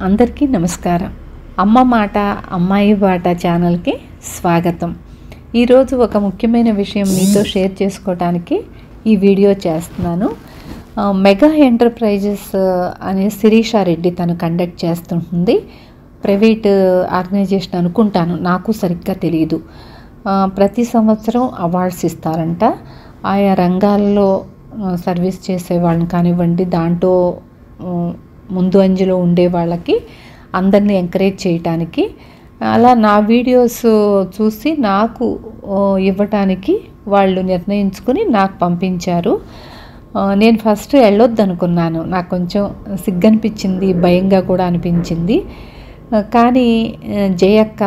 అందరికీ నమస్కారం. అమ్మ మాట అమ్మాయి బాట ఛానల్కి స్వాగతం. ఈరోజు ఒక ముఖ్యమైన విషయం మీతో షేర్ చేసుకోవడానికి ఈ వీడియో చేస్తున్నాను. మెగా ఎంటర్ప్రైజెస్ అనే శిరీషా రెడ్డి తను కండక్ట్ చేస్తుంటుంది. ప్రైవేట్ ఆర్గనైజేషన్ అనుకుంటాను, నాకు సరిగ్గా తెలియదు. ప్రతి సంవత్సరం అవార్డ్స్ ఇస్తారంట. ఆయా రంగాల్లో సర్వీస్ చేసే వాళ్ళని కానివ్వండి, దాంట్లో ముందు అంజలో ఉండే వాళ్ళకి అందరినీ ఎంకరేజ్ చేయటానికి, అలా నా వీడియోస్ చూసి నాకు ఇవ్వటానికి వాళ్ళు నిర్ణయించుకుని నాకు పంపించారు. నేను ఫస్ట్ వెళ్ళొద్దు అనుకున్నాను. నాకు కొంచెం సిగ్గనిపించింది, భయంగా కూడా అనిపించింది. కానీ జయక్క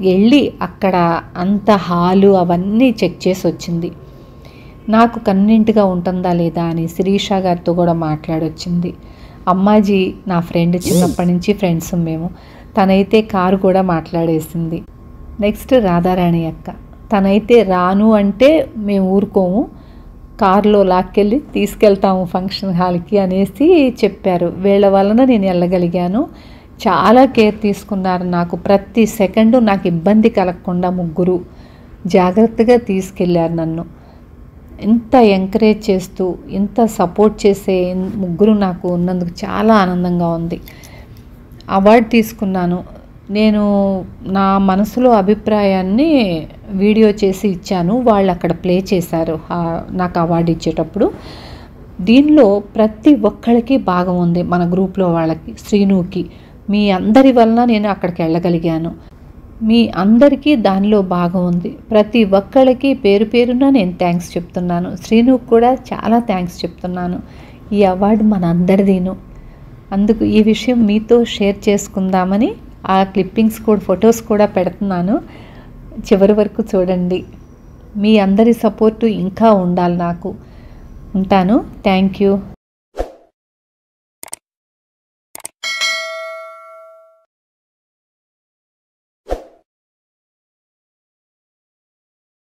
వెళ్ళి అక్కడ అంత హాలు అవన్నీ చెక్ చేసి వచ్చింది. నాకు కన్వీనియంట్గా ఉంటుందా లేదా అని శిరీషా గారితో కూడా మాట్లాడొచ్చింది. అమ్మాజీ నా ఫ్రెండ్, చిన్నప్పటి నుంచి ఫ్రెండ్స్ మేము. తనైతే కారు కూడా మాట్లాడేసింది. నెక్స్ట్ రాధారాణి అక్క, తనైతే రాను అంటే మేము ఊరుకోము, కారులో లాక్కెళ్ళి తీసుకెళ్తాము ఫంక్షన్ హాల్కి అనేసి చెప్పారు. వీళ్ళ వలన నేను వెళ్ళగలిగాను. చాలా కేర్ తీసుకున్నారు. నాకు ప్రతి సెకండు నాకు ఇబ్బంది కలగకుండా ముగ్గురు జాగ్రత్తగా తీసుకెళ్ళారు నన్ను. ఇంత ఎంకరేజ్ చేస్తూ, ఇంత సపోర్ట్ చేసే ముగ్గురు నాకు ఉన్నందుకు చాలా ఆనందంగా ఉంది. అవార్డు తీసుకున్నాను. నేను నా మనసులో అభిప్రాయాన్ని వీడియో చేసి ఇచ్చాను. వాళ్ళు అక్కడ ప్లే చేశారు నాకు అవార్డు ఇచ్చేటప్పుడు. దీనిలో ప్రతి ఒక్కరికి భాగం ఉంది. మన గ్రూప్లో వాళ్ళకి, శ్రీనుకి, మీ అందరి వలన నేను అక్కడికి వెళ్ళగలిగాను. మీ అందరికీ దానిలో భాగం ఉంది. ప్రతి ఒక్కళ్ళకి పేరు పేరున నేను థ్యాంక్స్ చెప్తున్నాను. శ్రీనుకు కూడా చాలా థ్యాంక్స్ చెప్తున్నాను. ఈ అవార్డు మన అందరిదీను. అందుకు ఈ విషయం మీతో షేర్ చేసుకుందామని ఆ క్లిప్పింగ్స్ కూడా, ఫొటోస్ కూడా పెడుతున్నాను. చివరి వరకు చూడండి. మీ అందరి సపోర్టు ఇంకా ఉండాలి నాకు. ఉంటాను. Thank you.